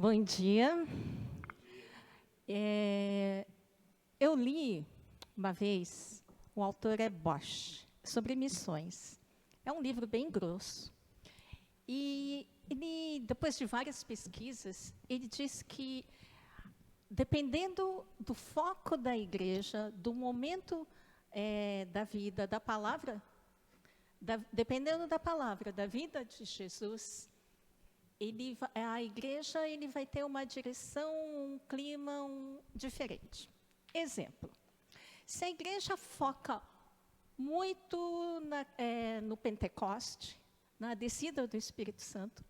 Bom dia. Eu li uma vez, o autor é Bosch, sobre missões. É um livro bem grosso. E ele, depois de várias pesquisas, ele diz que, dependendo do foco da igreja, do momento da vida, da palavra, dependendo da palavra, da vida de Jesus, a igreja vai ter uma direção, um clima diferente. Exemplo, se a igreja foca muito no Pentecoste, na descida do Espírito Santo,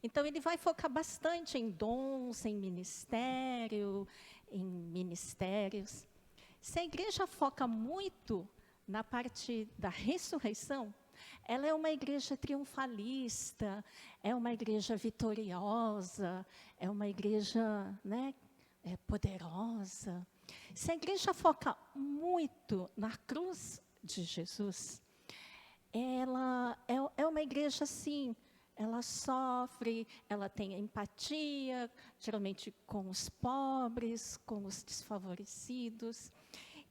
então ele vai focar bastante em dons, em ministérios. Se a igreja foca muito na parte da ressurreição, ela é uma igreja triunfalista, é uma igreja vitoriosa, é uma igreja, poderosa. Se a igreja foca muito na cruz de Jesus, ela é uma igreja assim, ela sofre, ela tem empatia, geralmente com os pobres, com os desfavorecidos.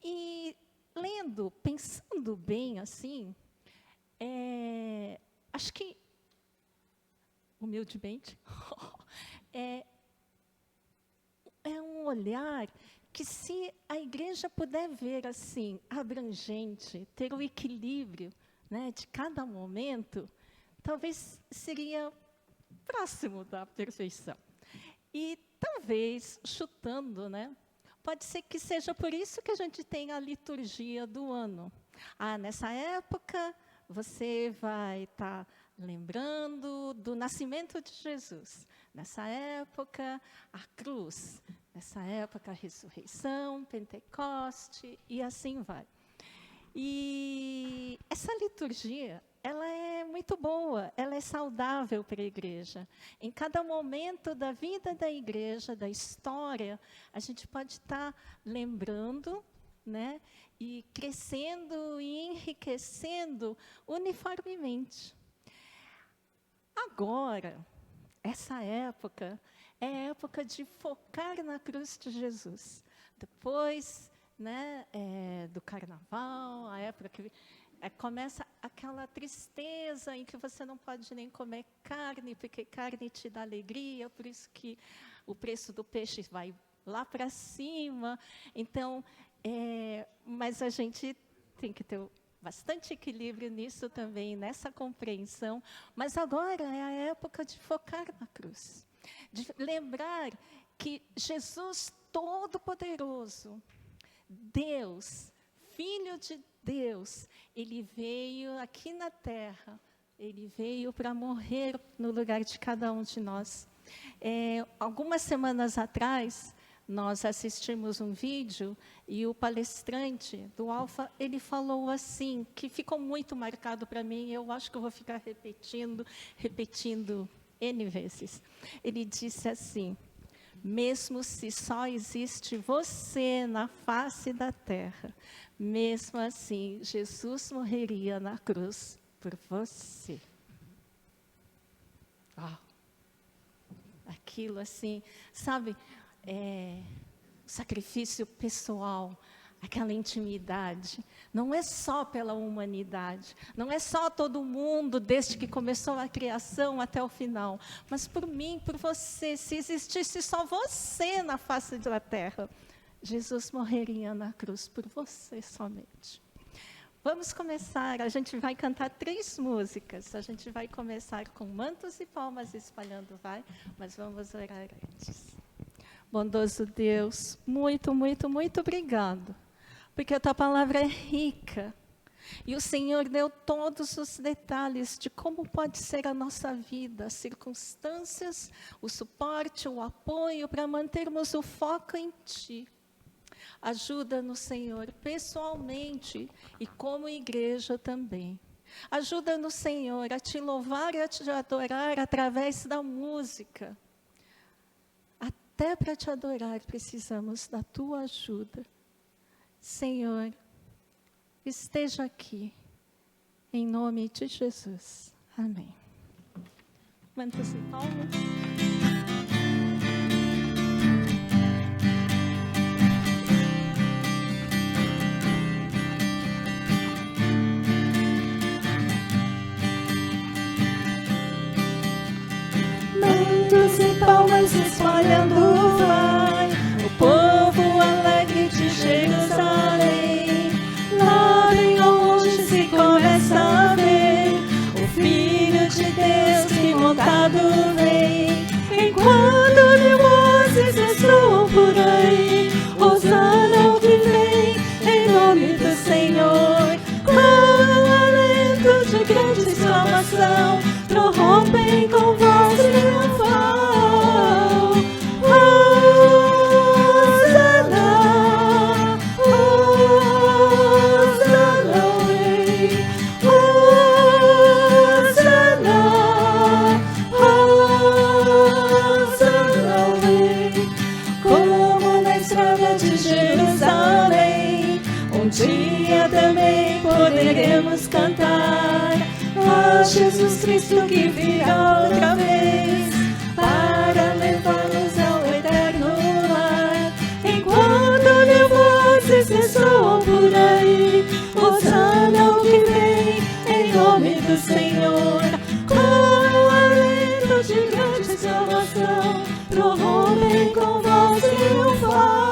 E lendo, pensando bem assim, acho que, humildemente, é um olhar que, se a igreja puder ver assim, abrangente, ter o equilíbrio, de cada momento, talvez seria próximo da perfeição. E talvez, chutando, pode ser que seja por isso que a gente tem a liturgia do ano. Nessa época, você vai estar lembrando do nascimento de Jesus. Nessa época, a cruz. Nessa época, a ressurreição, Pentecoste, e assim vai. E essa liturgia, ela é muito boa, ela é saudável para a igreja. Em cada momento da vida da igreja, da história, a gente pode estar lembrando, e crescendo e enriquecendo uniformemente. Agora, essa época é a época de focar na cruz de Jesus. Depois, do carnaval, a época que começa aquela tristeza em que você não pode nem comer carne, porque carne te dá alegria, por isso que o preço do peixe vai lá para cima. Então, mas a gente tem que ter bastante equilíbrio nisso também, nessa compreensão. Mas agora é a época de focar na cruz, de lembrar que Jesus Todo-Poderoso, Deus, Filho de Deus, Ele veio aqui na Terra, Ele veio para morrer no lugar de cada um de nós. Algumas semanas atrás, nós assistimos um vídeo e o palestrante do Alfa, ele falou assim, que ficou muito marcado para mim, eu acho que eu vou ficar repetindo N vezes. Ele disse assim: mesmo se só existe você na face da terra, mesmo assim, Jesus morreria na cruz por você. Aquilo assim, sabe, sacrifício pessoal, aquela intimidade, não é só pela humanidade, não é só todo mundo, desde que começou a criação até o final, mas por mim, por você. Se existisse só você na face da terra, Jesus morreria na cruz por você somente. Vamos começar, a gente vai cantar 3 músicas, a gente vai começar com Mantos e Palmas Espalhando Vai, mas vamos orar antes. Bondoso Deus, muito, muito, muito obrigado, porque a Tua palavra é rica, e o Senhor deu todos os detalhes de como pode ser a nossa vida, as circunstâncias, o suporte, o apoio, para mantermos o foco em Ti. Ajuda-nos, Senhor, pessoalmente e como igreja também. Ajuda-nos, Senhor, a Te louvar e a Te adorar através da música. Até para Te adorar precisamos da Tua ajuda. Senhor, esteja aqui, em nome de Jesus. Amém. Mantos e palmas. vozes espalhando vai, o povo alegre de Jerusalém. Lá bem ao longe se começa a ver o Filho de Deus que montado vem. Enquanto mil vozes ressoam por aí, Hosana o que vem, em nome do Senhor. Com um alento de grande exclamação, prorrompem com voz triunfal. Hosana, Hosana o Rei, Hosana, Hosana o Rei. Como na estrada de Jerusalém, um dia também poderemos cantar a Jesus Cristo que virá outra vez para levar-nos ao eterno lar. Enquanto mil vozes ressoam por aí, Hosana o que vem, em nome do Senhor. Com um alento de grande exclamação, prorrompem com voz triunfal.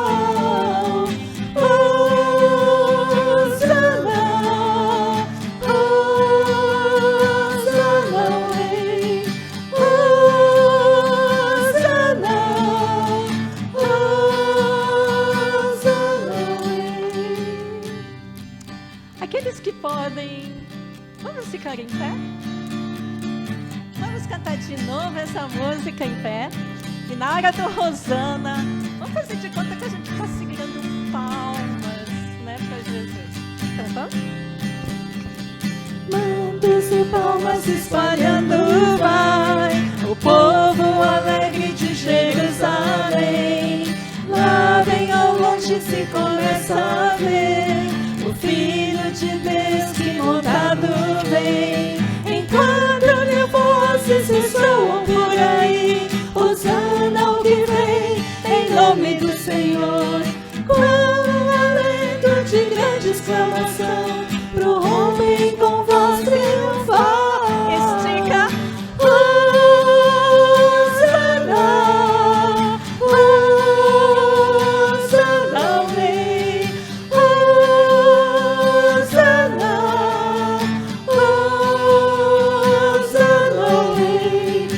Hosana, Hosana o Rei, Hosana, Hosana o Rei. Aqueles que podem, vamos ficar em pé? Vamos cantar de novo essa música em pé. E na hora do Hosana, vamos fazer de conta que a gente está segurando palmas, né, para Jesus. Então vamos? Mantos e palmas espalhando vai, o povo alegre de Jerusalém. Lá bem ao longe se começa a ver o Filho de Deus que montado vem. Enquanto mil vozes ressoam por aí, Hosana o que vem, em nome do Senhor. Com um alento de grande exclamação, prorrompem com voz triunfal. Estica. Hosana, Hosana o Rei, Hosana, Hosana o Rei.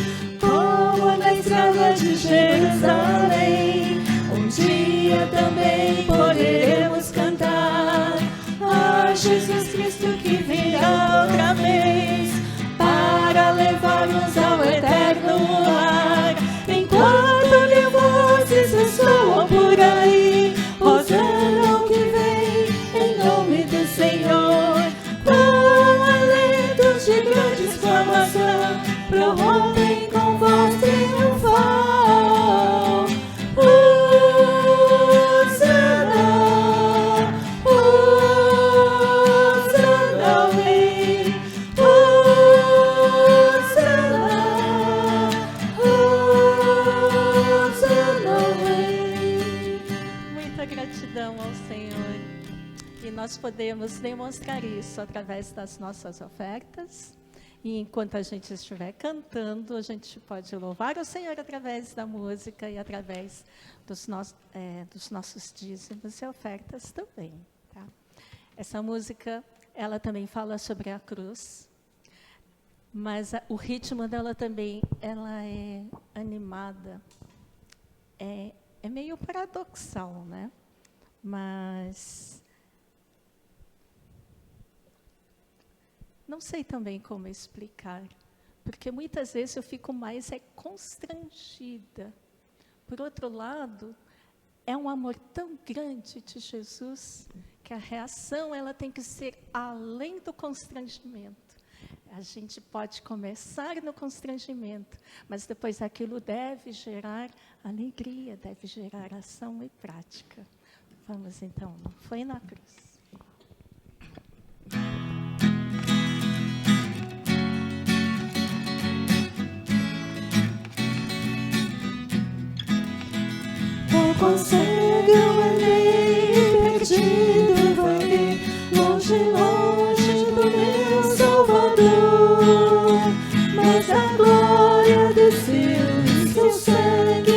Como na estrada de Jerusalém, um dia também poderemos cantar a Jesus Cristo que virá outra vez para levar-nos ao eterno lar. Enquanto mil vozes ressoam por aí, Hosana o que vem, em nome do Senhor. Com alento de grande exclamação, prorrompem com voz triunfal. Hosana, Hosana o Rei, Hosana, Hosana o Rei. Muita gratidão ao Senhor. E nós podemos demonstrar isso através das nossas ofertas. E enquanto a gente estiver cantando, a gente pode louvar o Senhor através da música e através dos nossos dízimos e ofertas também. Tá? Essa música, ela também fala sobre a cruz, mas o ritmo dela também, ela é animada, é meio paradoxal, né? Mas não sei também como explicar, porque muitas vezes eu fico mais constrangida. Por outro lado, é um amor tão grande de Jesus que a reação ela tem que ser além do constrangimento. A gente pode começar no constrangimento, mas depois aquilo deve gerar alegria, deve gerar ação e prática. Vamos então, foi na cruz. Consegue eu andei perdido, vaguei longe, longe do meu Salvador, mas a glória desceu e seu sangue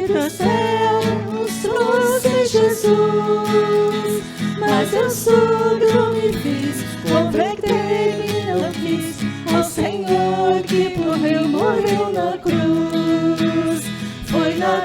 do céu nos trouxe Jesus. Mas eu sogro me fiz, convertei-me, não quis ao Senhor que morreu na cruz. Foi na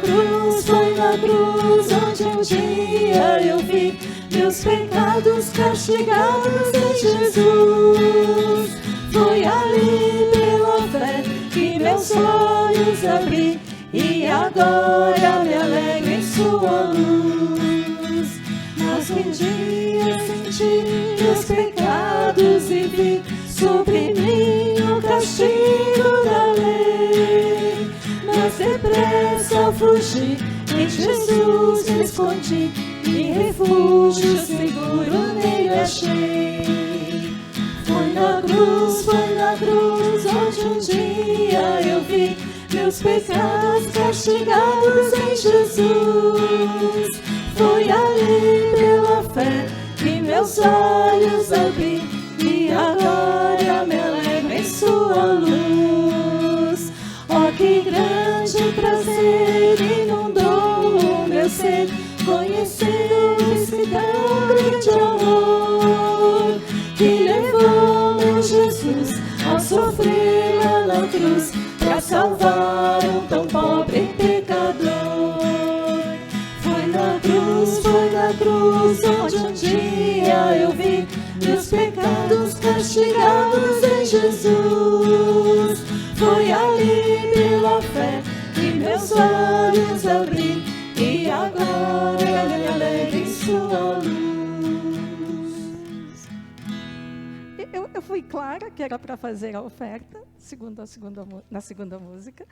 cruz onde um dia eu vi meus pecados castigados em Jesus. Foi ali pela fé que meus olhos abri e agora me alegro em sua luz. Mas um dia senti meus pecados e vi sobre mim o castigo da lei. Mas depressa fugi, em Jesus me escondi e refúgio seguro nele achei. Foi na cruz onde um dia eu vi meus pecados castigados em Jesus. Foi ali pela fé que meus olhos abri e agora me alegro em sua luz. Oh, que grande prazer inundou o meu ser, conhecendo esse tão grande amor que levou meu Jesus a sofrer lá na cruz para salvar um tão pobre pecador. Foi na cruz onde um dia eu vi meus pecados castigados em Jesus. Foi ali pela fé que meus olhos abri e agora me alegro em sua luz. Eu fui clara que era para fazer a oferta, na segunda música.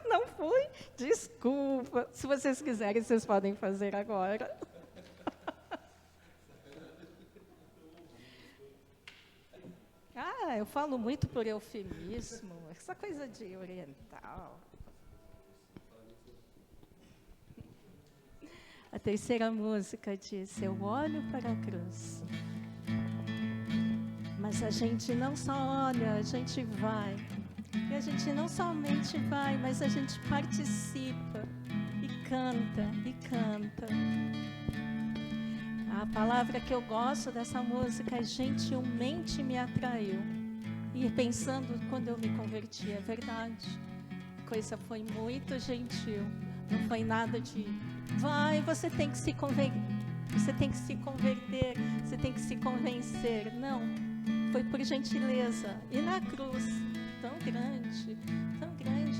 Não fui? Desculpa. Se vocês quiserem, vocês podem fazer agora. Eu falo muito por eufemismo, essa coisa de oriental. A terceira música diz: eu olho para a cruz. Mas a gente não só olha, a gente vai. E a gente não somente vai, mas a gente participa e canta, e canta. A palavra que eu gosto dessa música é gentilmente me atraiu. E pensando quando eu me converti, é verdade. A coisa foi muito gentil. Não foi nada de, vai, você tem que se converter, você tem que se converter, você tem que se convencer. Não, foi por gentileza. E na cruz, tão grande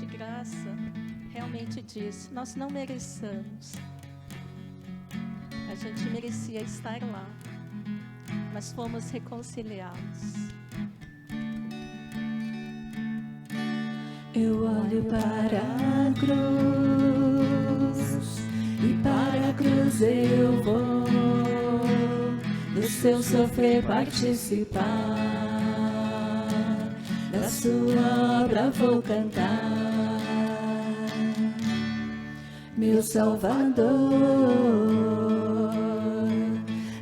graça, realmente disse, nós não mereçamos. A gente merecia estar lá, mas fomos reconciliados. Eu olho para a cruz e para a cruz eu vou do seu sofrer participar, da sua obra vou cantar. Meu Salvador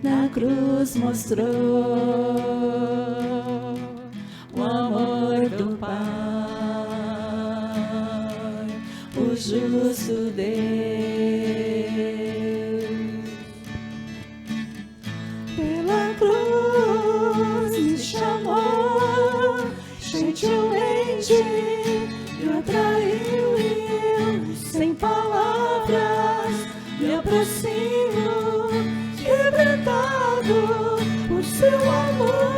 na cruz mostrou o amor do Pai, o justo Deus. Pela cruz me chamou, gentilmente me atraiu e eu, sem palavras, me aproximo, quebrantado por seu amor.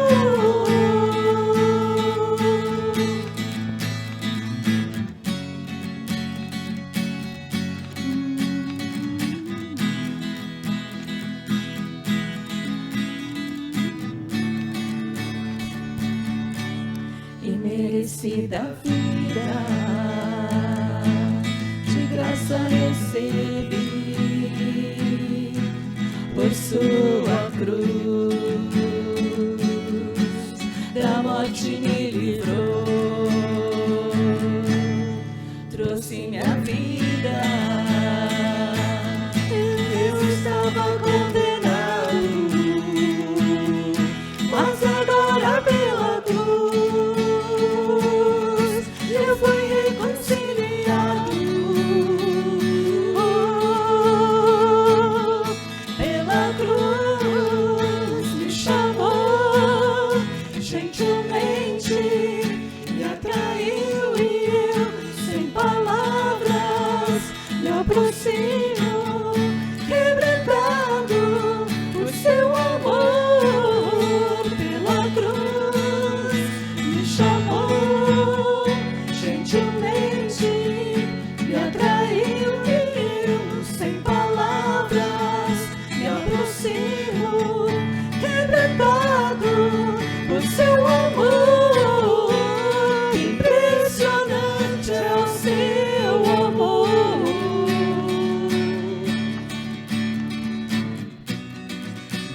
Imerecida vida, de graça recebi, por sua cruz, da morte me livrou, trouxe minha vida. Eu estava condenado, mas agora pela cruz eu fui reconciliado aproximo, quebrantado por seu amor. Pela cruz me chamou gentilmente, me atraiu e eu, sem palavras, me aproximo, quebrantado por seu amor. Impressionante é o seu amor.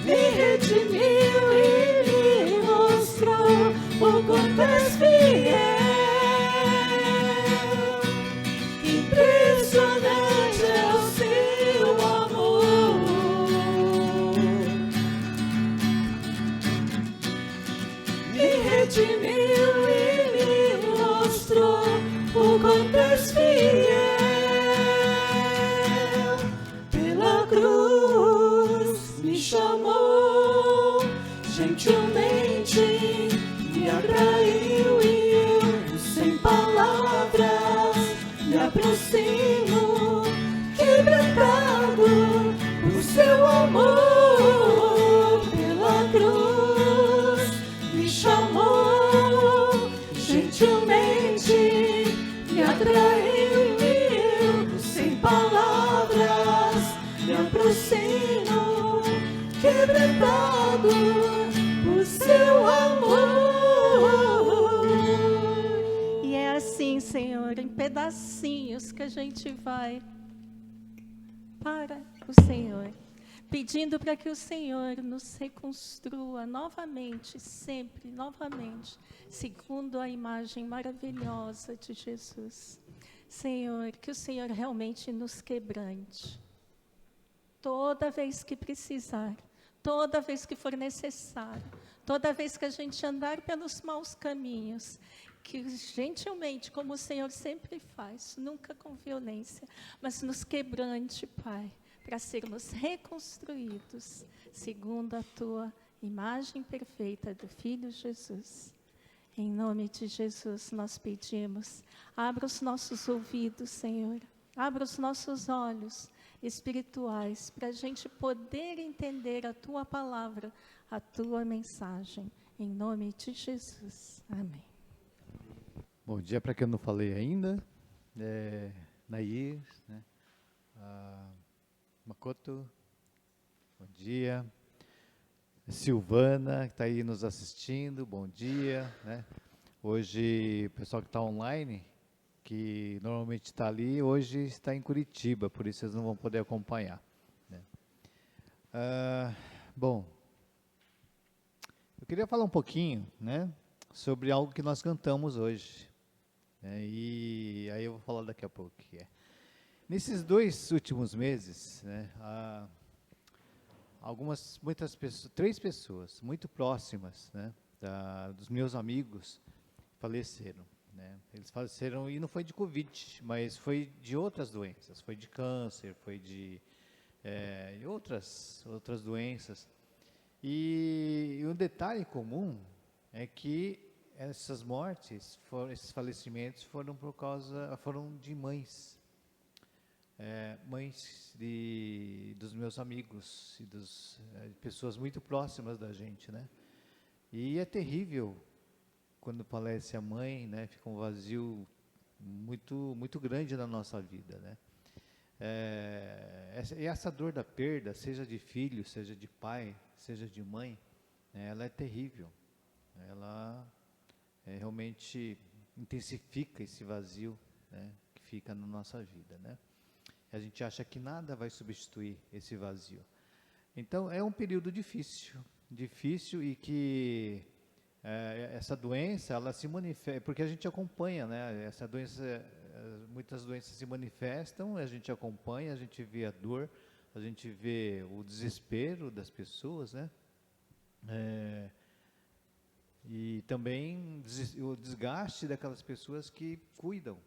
Me redimiu e me mostrou o quanto és fiel. Impressionante é o seu amor. Me redimiu e me mostrou o quanto és fiel. Pela cruz me chamou gentilmente, me atraiu e eu, sem palavras, me aproximo, quebrantado por seu amor. Pela cruz me chamou gentilmente, me atraiu e eu, sem palavras, me aproximo, quebrantado por seu amor. E é assim, Senhor, em pedacinhos que a gente vai para o Senhor, pedindo para que o Senhor nos reconstrua novamente, sempre, novamente, segundo a imagem maravilhosa de Jesus. Senhor, que o Senhor realmente nos quebrante, toda vez que precisar, toda vez que for necessário, toda vez que a gente andar pelos maus caminhos, que gentilmente, como o Senhor sempre faz, nunca com violência, mas nos quebrante, Pai, para sermos reconstruídos, segundo a Tua imagem perfeita do Filho Jesus. Em nome de Jesus nós pedimos, abra os nossos ouvidos, Senhor, abra os nossos olhos espirituais, para a gente poder entender a Tua palavra, a Tua mensagem. Em nome de Jesus. Amém. Bom dia para quem eu não falei ainda. Nair, né? Makoto, bom dia. Silvana, que está aí nos assistindo, bom dia. Né? Hoje, o pessoal que está online, que normalmente está ali, hoje está em Curitiba, por isso vocês não vão poder acompanhar. Né? Bom, eu queria falar um pouquinho, né, sobre algo que nós cantamos hoje. E aí eu vou falar daqui a pouco o que é. Nesses 2 últimos meses, né, muitas pessoas, 3 pessoas muito próximas, né, dos meus amigos faleceram. Né? Eles faleceram e não foi de Covid, mas foi de outras doenças, foi de câncer, foi de outras doenças. E um detalhe comum é que essas mortes, esses falecimentos foram foram de mães, mães dos meus amigos e de pessoas muito próximas da gente, né? E é terrível quando falece a mãe, né? Fica um vazio muito grande na nossa vida, né? Essa dor da perda, seja de filho, seja de pai, seja de mãe, né, ela é terrível. Ela realmente intensifica esse vazio, né, que fica na nossa vida, né? A gente acha que nada vai substituir esse vazio. Então, é um período difícil e que essa doença, ela se manifesta, porque a gente acompanha, né? Essa doença, muitas doenças se manifestam, a gente acompanha, a gente vê a dor, a gente vê o desespero das pessoas, né? E também o desgaste daquelas pessoas que cuidam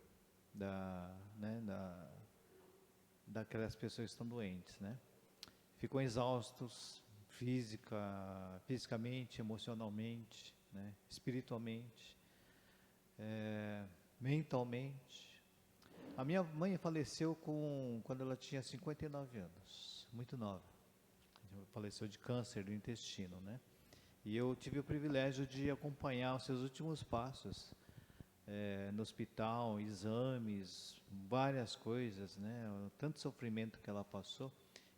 daquelas pessoas que estão doentes, né? Ficam exaustos fisicamente, emocionalmente, né? Espiritualmente, mentalmente. A minha mãe faleceu quando ela tinha 59 anos, muito nova. Faleceu de câncer do intestino, né? E eu tive o privilégio de acompanhar os seus últimos passos no hospital, exames, várias coisas, né? Tanto sofrimento que ela passou.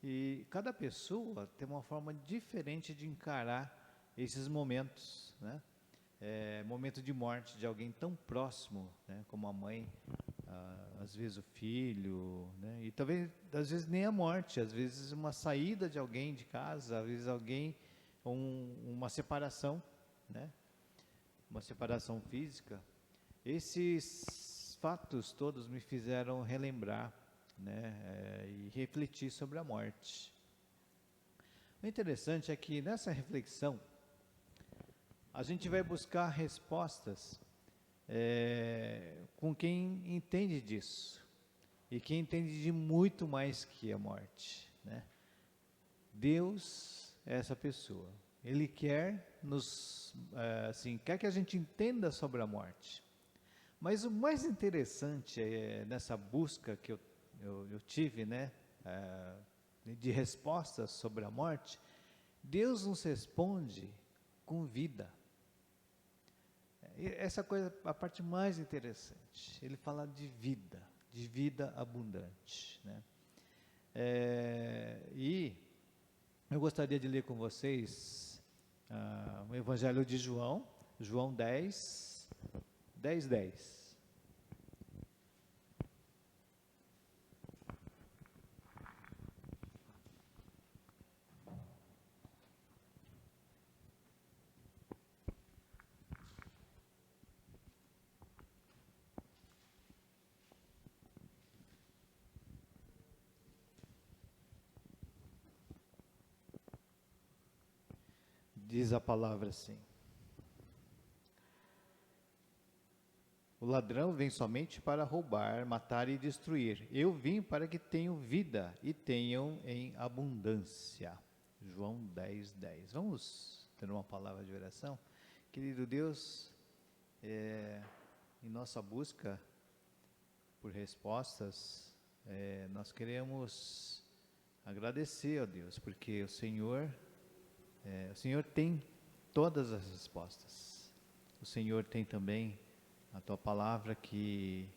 E cada pessoa tem uma forma diferente de encarar esses momentos, né? Momento de morte de alguém tão próximo, né? Como a mãe, às vezes o filho, né? E talvez, às vezes nem a morte, às vezes uma saída de alguém de casa, às vezes alguém, uma separação, né? Uma separação física. Esses fatos todos me fizeram relembrar, né? E refletir sobre a morte. O interessante é que nessa reflexão a gente vai buscar respostas com quem entende disso e quem entende de muito mais que a morte, né? Deus é essa pessoa. Ele quer quer que a gente entenda sobre a morte. Mas o mais interessante nessa busca que eu tive, né, de respostas sobre a morte, Deus nos responde com vida. Essa coisa, a parte mais interessante, ele fala de vida abundante, né? E eu gostaria de ler com vocês o Evangelho de João 10, 10. Diz a palavra assim: o ladrão vem somente para roubar, matar e destruir. Eu vim para que tenham vida e tenham em abundância. João 10, 10. Vamos ter uma palavra de oração? Querido Deus, em nossa busca por respostas, nós queremos agradecer a Deus, porque o Senhor tem todas as respostas. O Senhor tem também a Tua palavra que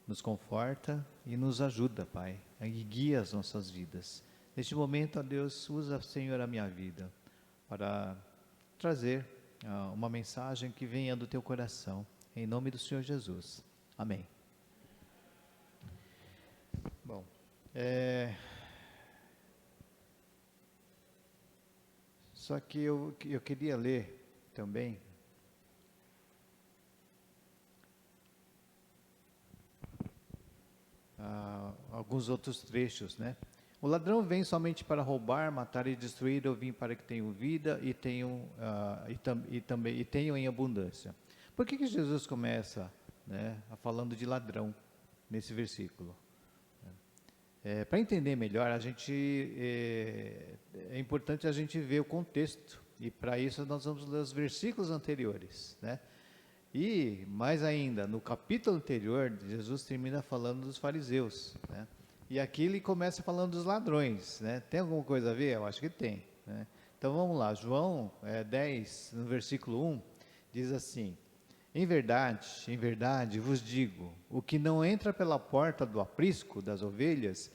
nos conforta e nos ajuda, Pai, e guia as nossas vidas. Neste momento, ó Deus, usa, Senhor, a minha vida para trazer uma mensagem que venha do Teu coração, em nome do Senhor Jesus. Amém. Bom, só que eu queria ler também alguns outros trechos, né? O ladrão vem somente para roubar, matar e destruir. Eu vim para que tenham vida e tenham em abundância. Por que Jesus começa, né, falando de ladrão nesse versículo? Para entender melhor, é importante a gente ver o contexto, e para isso nós vamos ler os versículos anteriores, né? E, mais ainda, no capítulo anterior, Jesus termina falando dos fariseus, né? E aqui ele começa falando dos ladrões, né? Tem alguma coisa a ver? Eu acho que tem, né? Então vamos lá, João 10, no versículo 1, diz assim: em verdade vos digo, o que não entra pela porta do aprisco das ovelhas,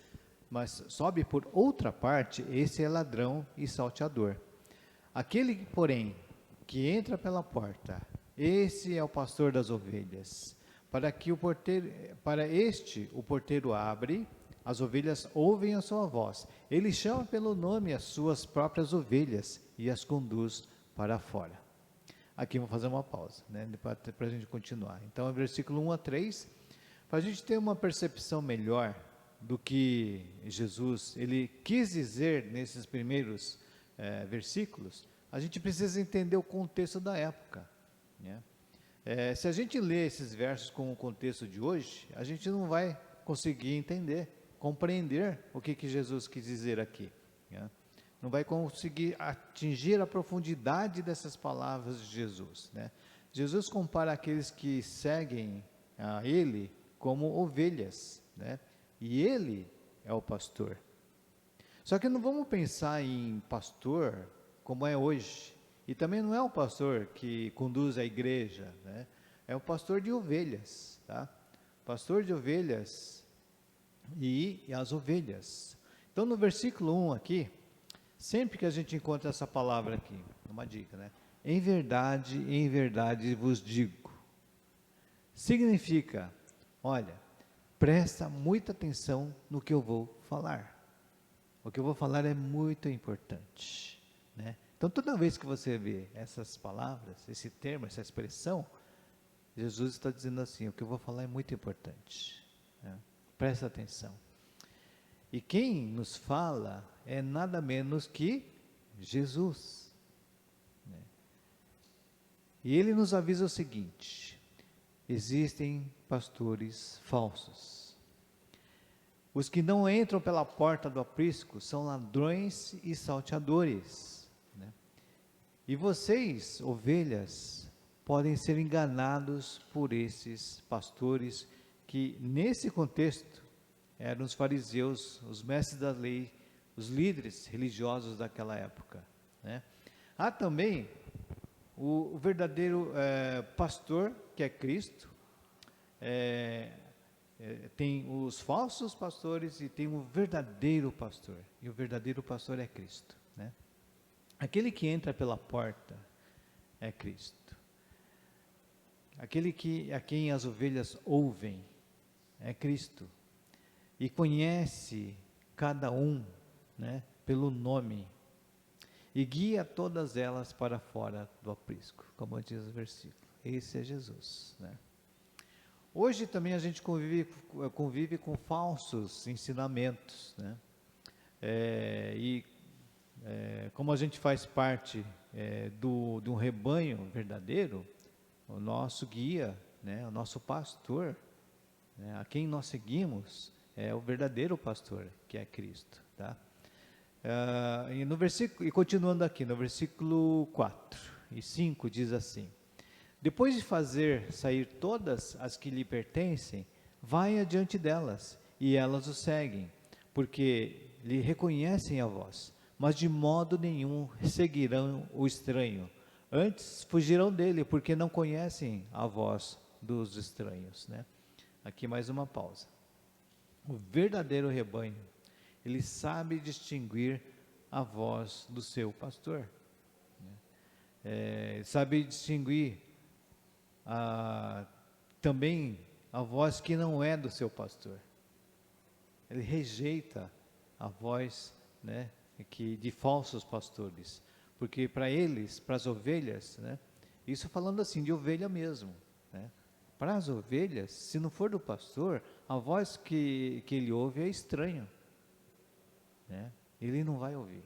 mas sobe por outra parte, esse é ladrão e salteador. Aquele, porém, que entra pela porta, esse é o pastor das ovelhas. Para este o porteiro abre, as ovelhas ouvem a sua voz. Ele chama pelo nome as suas próprias ovelhas e as conduz para fora. Aqui vamos fazer uma pausa, né, para a gente continuar. Então, versículo 1 a 3, para a gente ter uma percepção melhor do que Jesus ele quis dizer nesses primeiros versículos, a gente precisa entender o contexto da época, né? Se a gente lê esses versos com o contexto de hoje, a gente não vai conseguir entender, compreender o que Jesus quis dizer aqui, né? Não vai conseguir atingir a profundidade dessas palavras de Jesus, né? Jesus compara aqueles que seguem a Ele como ovelhas, né? E Ele é o pastor. Só que não vamos pensar em pastor como é hoje. E também não é o pastor que conduz a igreja, né? É um pastor de ovelhas, tá? Pastor de ovelhas e as ovelhas. Então, no versículo 1 aqui, sempre que a gente encontra essa palavra aqui, uma dica, né? Em verdade vos digo. Significa, olha, presta muita atenção no que eu vou falar. O que eu vou falar é muito importante, né? Então, toda vez que você vê essas palavras, esse termo, essa expressão, Jesus está dizendo assim, o que eu vou falar é muito importante, né? Presta atenção. E quem nos fala é nada menos que Jesus, né? E ele nos avisa o seguinte: existem pastores falsos. Os que não entram pela porta do aprisco são ladrões e salteadores, né? E vocês, ovelhas, podem ser enganados por esses pastores que, nesse contexto, eram os fariseus, os mestres da lei, os líderes religiosos daquela época, né? Há também o verdadeiro pastor, que é Cristo. Tem os falsos pastores e tem o verdadeiro pastor, e o verdadeiro pastor é Cristo, né? Aquele que entra pela porta é Cristo. Aquele a quem as ovelhas ouvem é Cristo, e conhece cada um, né, pelo nome, e guia todas elas para fora do aprisco, como diz o versículo. Esse é Jesus, né? Hoje também a gente convive com falsos ensinamentos, né? Como a gente faz parte de um rebanho verdadeiro, o nosso guia, né, o nosso pastor, né, a quem nós seguimos é o verdadeiro pastor, que é Cristo, tá? E continuando aqui, no versículo 4 e 5 diz assim: depois de fazer sair todas as que lhe pertencem, vai adiante delas, e elas o seguem, porque lhe reconhecem a voz, mas de modo nenhum seguirão o estranho. Antes fugirão dele, porque não conhecem a voz dos estranhos, né? Aqui mais uma pausa. O verdadeiro rebanho, ele sabe distinguir a voz do seu pastor, né? Sabe distinguir também a voz que não é do seu pastor. Ele rejeita a voz, né, de falsos pastores, porque para eles, para as ovelhas, né, isso falando assim de ovelha mesmo, né, para as ovelhas, se não for do pastor, a voz que ele ouve é estranha, né, ele não vai ouvir.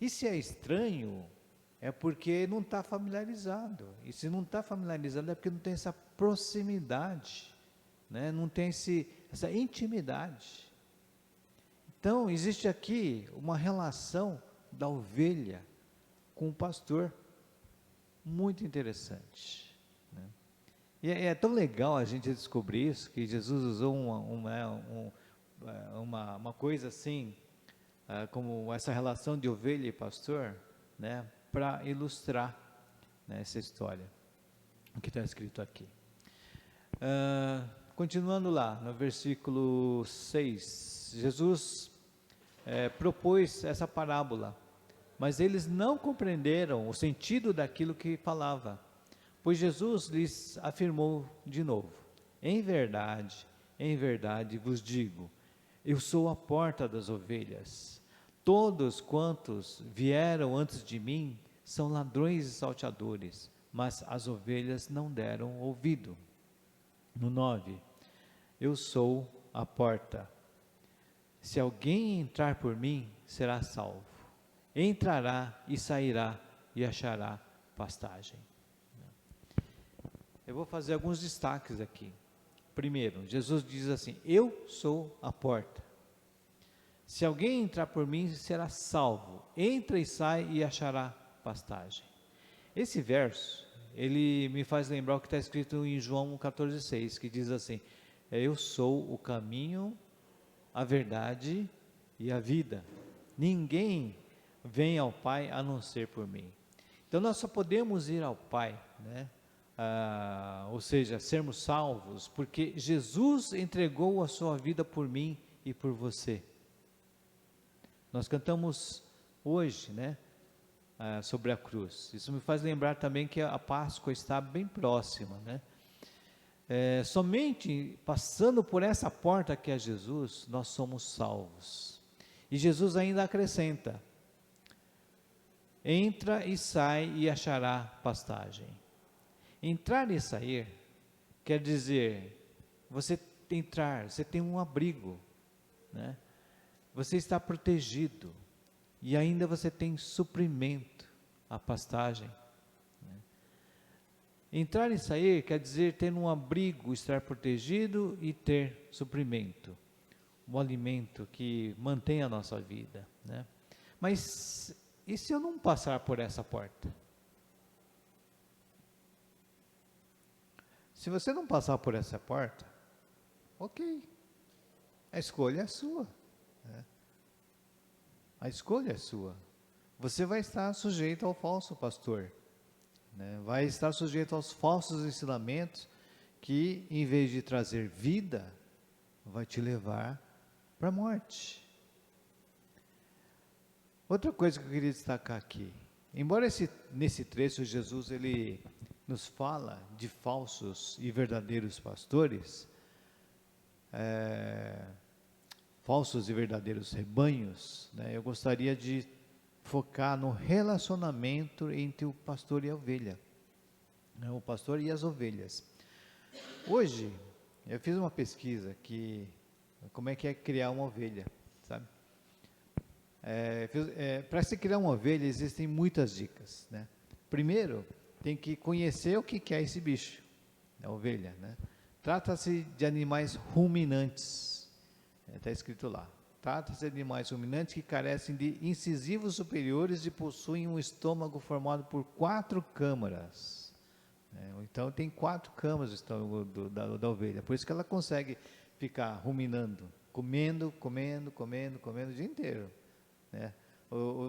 E se é estranho, é porque não está familiarizado. E se não está familiarizado é porque não tem essa proximidade, né? Não tem essa intimidade. Então, existe aqui uma relação da ovelha com o pastor, muito interessante, né? E é tão legal a gente descobrir isso, que Jesus usou uma coisa assim, como essa relação de ovelha e pastor, né, para ilustrar, né, essa história, o que está escrito aqui. Continuando lá, no versículo 6, Jesus propôs essa parábola, mas eles não compreenderam o sentido daquilo que falava, pois Jesus lhes afirmou de novo: em verdade vos digo, eu sou a porta das ovelhas. Todos quantos vieram antes de mim são ladrões e salteadores, mas as ovelhas não deram ouvido. No 9, eu sou a porta. Se alguém entrar por mim, será salvo. Entrará e sairá e achará pastagem. Eu vou fazer alguns destaques aqui. Primeiro, Jesus diz assim: eu sou a porta. Se alguém entrar por mim, será salvo. Entra e sai e achará pastagem. Esse verso, ele me faz lembrar o que está escrito em João 14,6, que diz assim: eu sou o caminho, a verdade e a vida. Ninguém vem ao Pai a não ser por mim. Então nós só podemos ir ao Pai, né? Ou seja, sermos salvos, porque Jesus entregou a sua vida por mim e por você. Nós cantamos hoje, né? Sobre a cruz. Isso me faz lembrar também que a Páscoa está bem próxima, né? Somente passando por essa porta que é Jesus, nós somos salvos. E Jesus ainda acrescenta: entra e sai e achará pastagem. Entrar e sair quer dizer, você entrar, você tem um abrigo, né? Você está protegido e ainda você tem suprimento, a pastagem. Entrar e sair quer dizer ter um abrigo, estar protegido e ter suprimento, um alimento que mantém a nossa vida, né? Mas e se eu não passar por essa porta? Se você não passar por essa porta, ok, a escolha é sua, né? A escolha é sua. Você vai estar sujeito ao falso pastor, né? Vai estar sujeito aos falsos ensinamentos que, em vez de trazer vida, vai te levar para a morte. Outra coisa que eu queria destacar aqui, embora nesse trecho Jesus ele nos fala de falsos e verdadeiros pastores, falsos e verdadeiros rebanhos, né? Eu gostaria de focar no relacionamento entre o pastor e a ovelha, né? O pastor e as ovelhas. Hoje, eu fiz uma pesquisa que, como é que é criar uma ovelha, sabe? Para se criar uma ovelha, existem muitas dicas, né? Primeiro, tem que conhecer o que é esse bicho, a ovelha, né? Trata-se de animais ruminantes, está escrito lá. Trata-se de animais ruminantes que carecem de incisivos superiores e possuem um estômago formado por 4 câmaras. Então tem 4 câmaras o estômago da ovelha, por isso que ela consegue ficar ruminando, comendo o dia inteiro, né?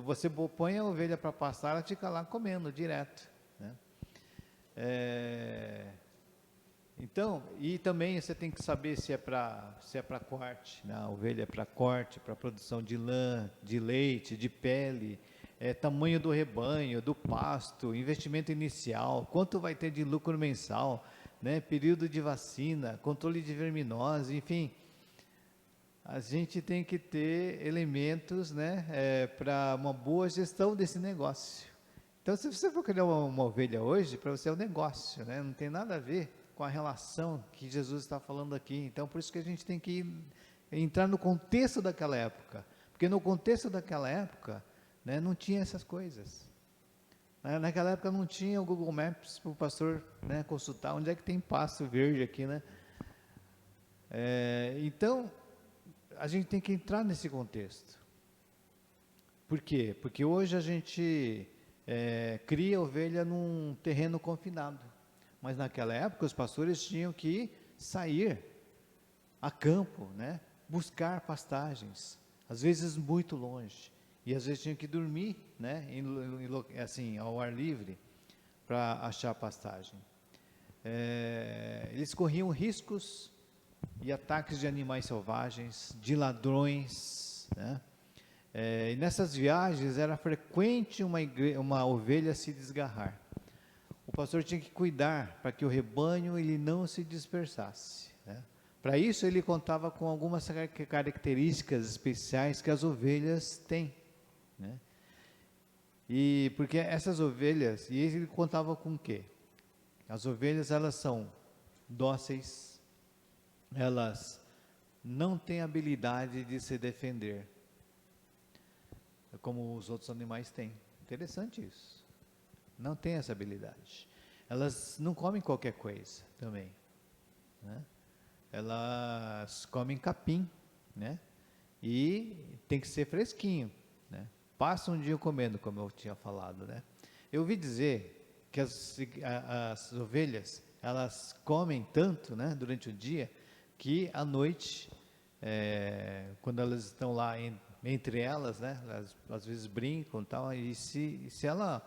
Você põe a ovelha para pastar, ela fica lá comendo direto, né? Então, e também você tem que saber se é para corte, né? A ovelha é para corte, para produção de lã, de leite, de pele, tamanho do rebanho, do pasto, investimento inicial, quanto vai ter de lucro mensal, né? Período de vacina, controle de verminose, enfim. A gente tem que ter elementos, né, para uma boa gestão desse negócio. Então, se você for criar uma ovelha hoje, para você é um negócio, né? Não tem nada a ver com a relação que Jesus está falando aqui. Então, por isso que a gente tem que entrar no contexto daquela época, porque no contexto daquela época, né, não tinha essas coisas. Naquela época não tinha o Google Maps para o pastor, né, consultar onde é que tem pasto verde aqui, né? Então, a gente tem que entrar nesse contexto. Por quê? Porque hoje a gente cria ovelha num terreno confinado. Mas naquela época os pastores tinham que sair a campo, né? Buscar pastagens, às vezes muito longe. E às vezes tinham que dormir, né? Assim, ao ar livre, para achar pastagem. Eles corriam riscos e ataques de animais selvagens, de ladrões, né? E nessas viagens era frequente uma ovelha se desgarrar. O pastor tinha que cuidar para que o rebanho ele não se dispersasse, né? Para isso ele contava com algumas características especiais que as ovelhas têm, né? E porque essas ovelhas, e ele contava com o quê? As ovelhas elas são dóceis, elas não têm habilidade de se defender, como os outros animais têm. Interessante isso. Não tem essa habilidade. Elas não comem qualquer coisa também, né? Elas comem capim, né? E tem que ser fresquinho, né? Passa um dia comendo, como eu tinha falado, né? Eu ouvi dizer que as ovelhas, elas comem tanto, né, durante o dia, que à noite, quando elas estão lá entre elas, né, elas às vezes brincam e tal, e se ela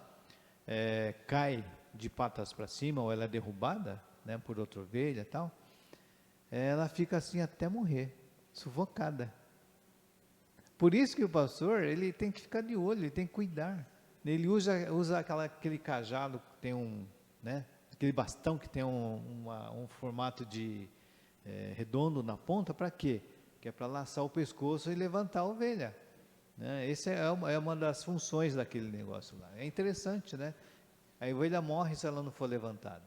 cai de patas para cima, ou ela é derrubada, né, por outra ovelha e tal, ela fica assim até morrer, sufocada. Por isso que o pastor, ele tem que ficar de olho, ele tem que cuidar. Ele usa aquele cajado que tem né, aquele bastão que tem um formato de redondo na ponta, para quê? Que é para laçar o pescoço e levantar a ovelha. Né? Essa é uma das funções daquele negócio lá. É interessante, né? A ovelha morre se ela não for levantada.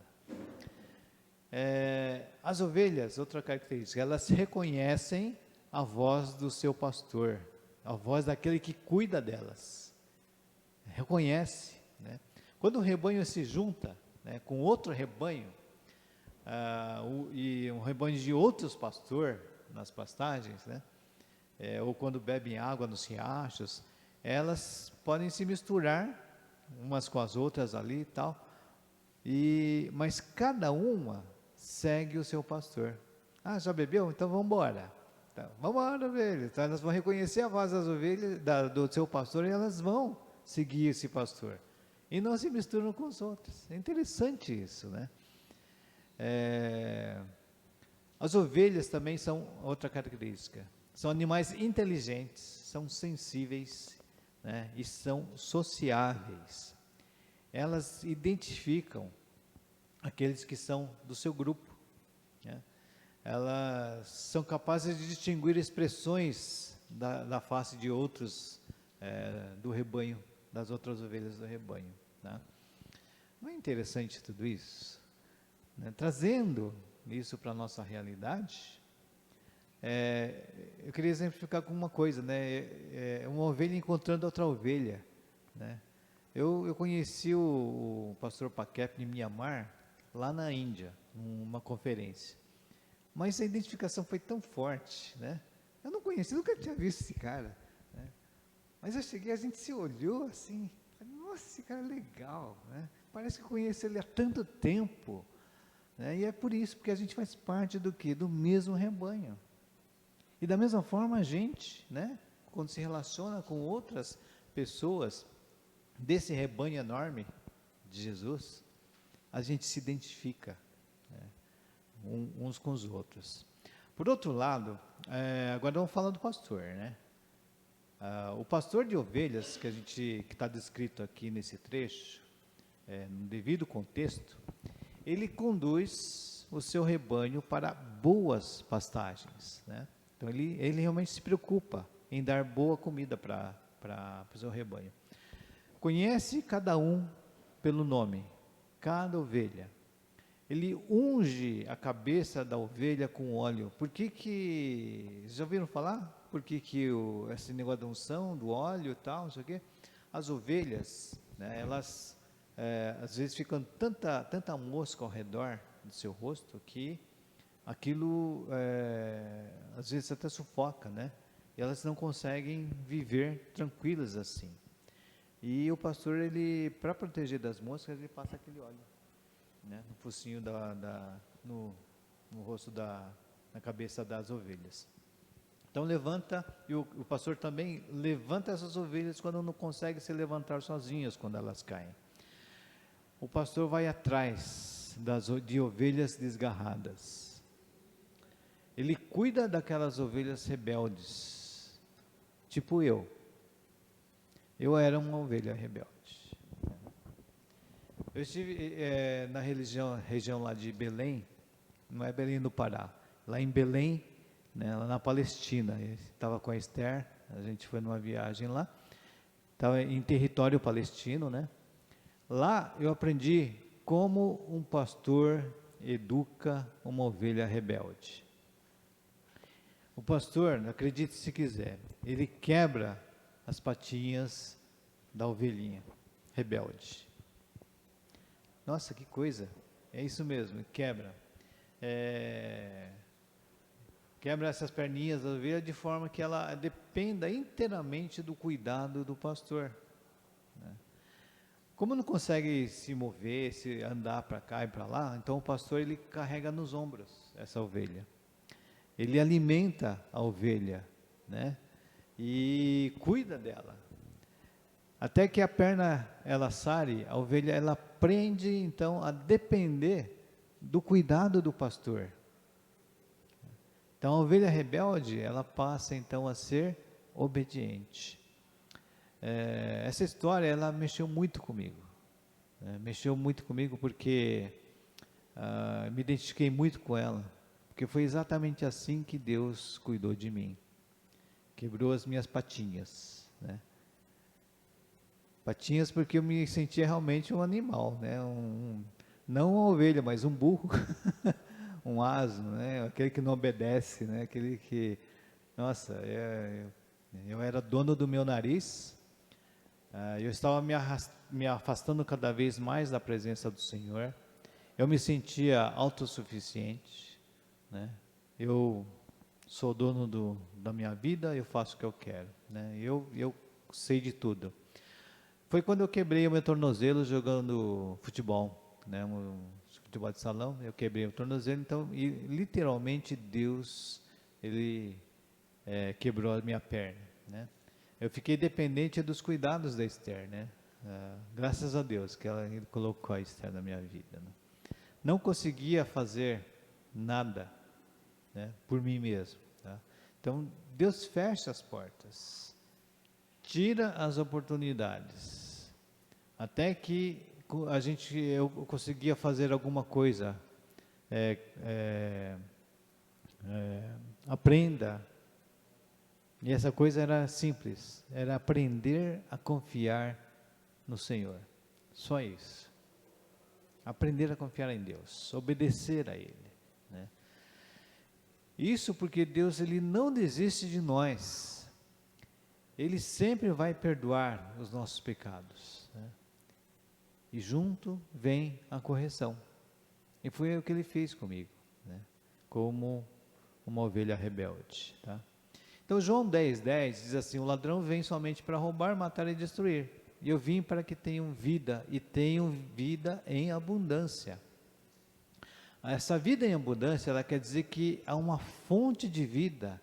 As ovelhas, outra característica, elas reconhecem a voz do seu pastor, a voz daquele que cuida delas. Reconhece, né? Quando o rebanho se junta, né, com outro rebanho, e um rebanho de outros pastores nas pastagens, né, ou quando bebem água nos riachos, elas podem se misturar umas com as outras ali e tal, mas cada uma segue o seu pastor. Já bebeu? Então vamos embora. Então, vamos embora, ovelha. Então elas vão reconhecer a voz das ovelhas, do seu pastor, e elas vão seguir esse pastor. E não se misturam com os outros. É interessante isso, né? As ovelhas também são outra característica. São animais inteligentes, são sensíveis, né, e são sociáveis. Elas identificam aqueles que são do seu grupo, né? Elas são capazes de distinguir expressões da face de outros do rebanho, das outras ovelhas do rebanho, né? Não é interessante tudo isso? Né? Trazendo isso para a nossa realidade, eu queria exemplificar com uma coisa, né? Uma ovelha encontrando outra ovelha, né? Eu conheci o pastor Paquep em Myanmar, lá na Índia, numa conferência, mas a identificação foi tão forte, né? Eu não conhecia, nunca tinha visto esse cara, né? Mas eu cheguei, a gente se olhou assim, nossa, esse cara é legal, né? Parece que eu conheço ele há tanto tempo, né? E é por isso, porque a gente faz parte do quê? Do mesmo rebanho. E da mesma forma a gente, né, quando se relaciona com outras pessoas desse rebanho enorme de Jesus, a gente se identifica, né, uns com os outros. Por outro lado, agora vamos falar do pastor, né? O pastor de ovelhas que está descrito aqui nesse trecho, no devido contexto, ele conduz o seu rebanho para boas pastagens, né? Então ele realmente se preocupa em dar boa comida para o seu rebanho. Conhece cada um pelo nome, cada ovelha. Ele unge a cabeça da ovelha com óleo. Por que já ouviram falar? Por que esse negócio da unção, do óleo e tal, não sei o quê? As ovelhas, né, elas às vezes ficam tanta mosca ao redor do seu rosto que aquilo às vezes até sufoca, né? E elas não conseguem viver tranquilas assim. E o pastor, ele, para proteger das moscas, ele passa aquele óleo, né, no focinho no rosto na cabeça das ovelhas. Então levanta, e o pastor também levanta essas ovelhas quando não consegue se levantar sozinhas, quando elas caem. O pastor vai atrás de ovelhas desgarradas. Ele cuida daquelas ovelhas rebeldes, tipo eu. Eu era uma ovelha rebelde. Eu estive na região lá de Belém, não é Belém do Pará, lá em Belém, né, lá na Palestina. Estava com a Esther, a gente foi numa viagem lá, estava em território palestino, né? Lá eu aprendi como um pastor educa uma ovelha rebelde. O pastor, acredite se quiser, ele quebra as patinhas da ovelhinha rebelde. Nossa, que coisa! É isso mesmo, quebra. Quebra essas perninhas da ovelha de forma que ela dependa inteiramente do cuidado do pastor, né? Como não consegue se mover, se andar para cá e para lá, então o pastor ele carrega nos ombros essa ovelha. ele alimenta a ovelha, né? E cuida dela. Até que a perna ela sare, a ovelha ela aprende então a depender do cuidado do pastor. Então a ovelha rebelde, ela passa então a ser obediente. Essa história, ela mexeu muito comigo. Mexeu muito comigo porque me identifiquei muito com ela. Porque foi exatamente assim que Deus cuidou de mim. Quebrou as minhas patinhas, né? Patinhas porque eu me sentia realmente um animal, né? Não uma ovelha, mas um burro. Um asno, né? Aquele que não obedece, né? Aquele que, nossa, eu era dono do meu nariz, eu estava me afastando cada vez mais da presença do Senhor, eu me sentia autossuficiente, né? Eu sou dono da minha vida, eu faço o que eu quero, né? Eu sei de tudo. Foi quando eu quebrei o meu tornozelo jogando futebol, né? Futebol de salão, eu quebrei o tornozelo, então, e literalmente Deus, Ele quebrou a minha perna, né? Eu fiquei dependente dos cuidados da Esther, né? Graças a Deus que Ele colocou a Esther na minha vida, né? Não conseguia fazer nada, né, por mim mesmo, tá? Então, Deus fecha as portas, tira as oportunidades, até que eu conseguia fazer alguma coisa. Aprenda. E essa coisa era simples, era aprender a confiar no Senhor. Só isso. Aprender a confiar em Deus, obedecer a Ele, né? Isso porque Deus, Ele não desiste de nós. Ele sempre vai perdoar os nossos pecados, né? E junto vem a correção. E foi o que Ele fez comigo, né? Como uma ovelha rebelde, tá? Então João 10:10 diz assim: o ladrão vem somente para roubar, matar e destruir. E eu vim para que tenham vida, e tenham vida em abundância. Essa vida em abundância, ela quer dizer que há uma fonte de vida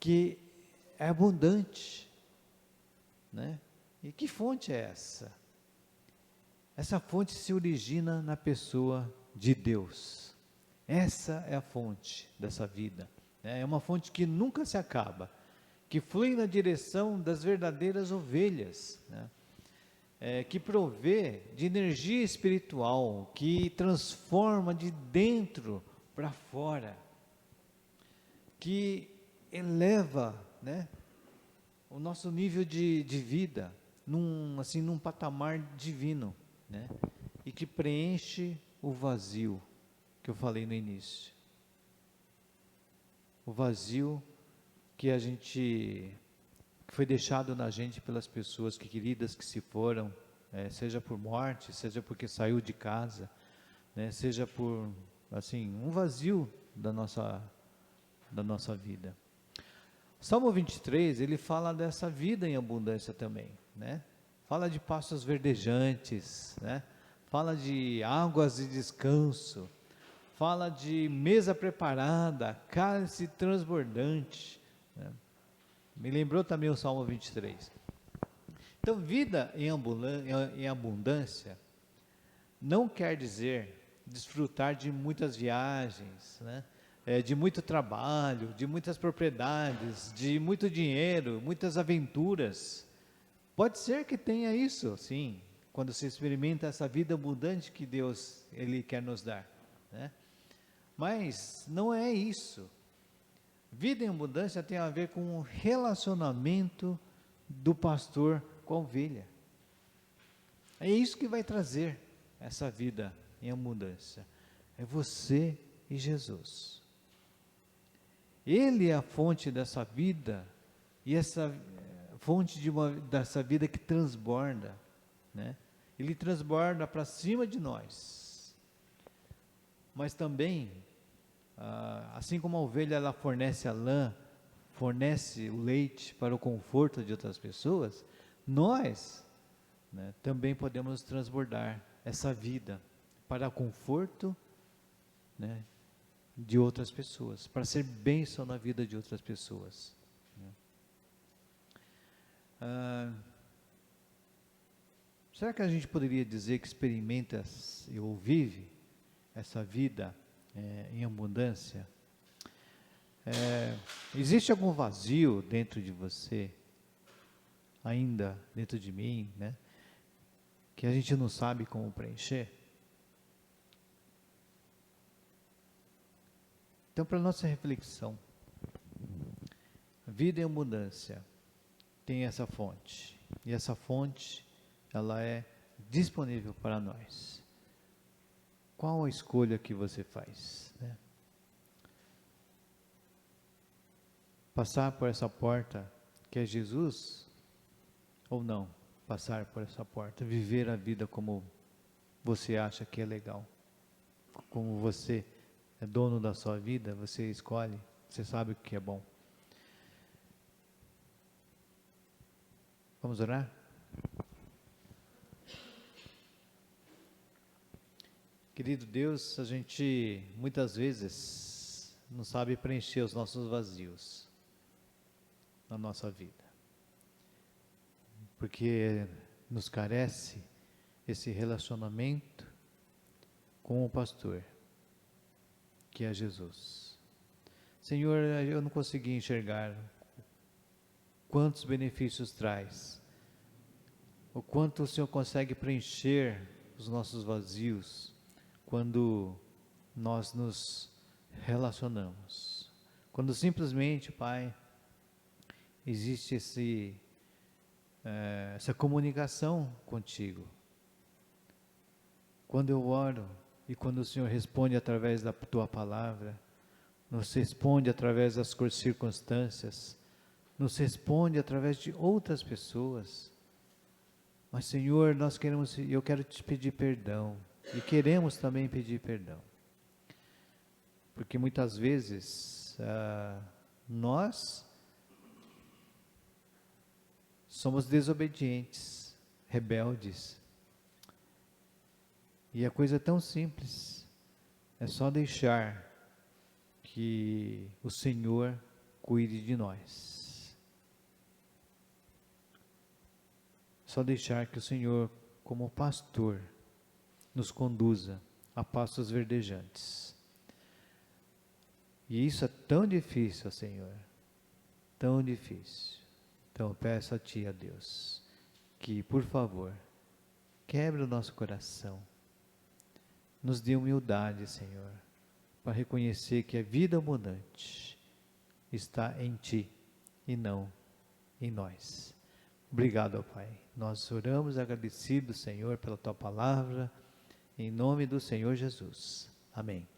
que é abundante, né? E que fonte é essa? Essa fonte se origina na pessoa de Deus. Essa é a fonte dessa vida, né? É uma fonte que nunca se acaba, que flui na direção das verdadeiras ovelhas, né? Que provê de energia espiritual, que transforma de dentro para fora, que eleva, né, o nosso nível de vida num patamar divino, né, e que preenche o vazio que eu falei no início. O vazio que foi deixado na gente pelas pessoas queridas que se foram, seja por morte, seja porque saiu de casa, né, seja por, assim, um vazio da nossa vida. O Salmo 23, ele fala dessa vida em abundância também, né? Fala de pastos verdejantes, né? Fala de águas de descanso, fala de mesa preparada, cálice transbordante, né? Me lembrou também o Salmo 23. Então, vida em abundância não quer dizer desfrutar de muitas viagens, né? De muito trabalho, de muitas propriedades, de muito dinheiro, muitas aventuras. Pode ser que tenha isso, sim, quando se experimenta essa vida abundante que Deus, Ele quer nos dar, né? Mas não é isso. Vida em abundância tem a ver com o relacionamento do pastor com a ovelha. É isso que vai trazer essa vida em abundância. É você e Jesus. Ele é a fonte dessa vida, e essa fonte dessa vida que transborda, né? Ele transborda para cima de nós. Mas também, assim como a ovelha ela fornece a lã, fornece o leite para o conforto de outras pessoas, nós, né, também podemos transbordar essa vida para conforto, né, de outras pessoas, para ser bênção na vida de outras pessoas. Será que a gente poderia dizer que experimenta ou vive essa vida em abundância? Existe algum vazio dentro de você, ainda dentro de mim, né, que a gente não sabe como preencher? Então, para nossa reflexão, vida em abundância tem essa fonte, e essa fonte, ela é disponível para nós. Qual a escolha que você faz, né? Passar por essa porta que é Jesus, ou não passar por essa porta, viver a vida como você acha que é legal, como você é dono da sua vida, você escolhe, você sabe o que é bom. Vamos orar? Querido Deus, a gente muitas vezes não sabe preencher os nossos vazios na nossa vida, porque nos carece esse relacionamento com o pastor, que é Jesus. Senhor, eu não consegui enxergar quantos benefícios traz, o quanto o Senhor consegue preencher os nossos vazios quando nós nos relacionamos. Quando simplesmente, Pai, existe essa comunicação contigo. Quando eu oro e quando o Senhor responde através da tua palavra, nos responde através das circunstâncias, nos responde através de outras pessoas. Mas, Senhor, eu quero te pedir perdão, e queremos também pedir perdão, porque muitas vezes nós somos desobedientes, rebeldes, e a coisa é tão simples, é só deixar que o Senhor cuide de nós, só deixar que o Senhor, como pastor, nos conduza a pastos verdejantes. E isso é tão difícil, Senhor, tão difícil. Então eu peço a Ti, a Deus, que por favor, quebre o nosso coração, nos dê humildade, Senhor, para reconhecer que a vida abundante está em Ti e não em nós. Obrigado, ó Pai. Nós oramos agradecidos, Senhor, pela Tua palavra, em nome do Senhor Jesus. Amém.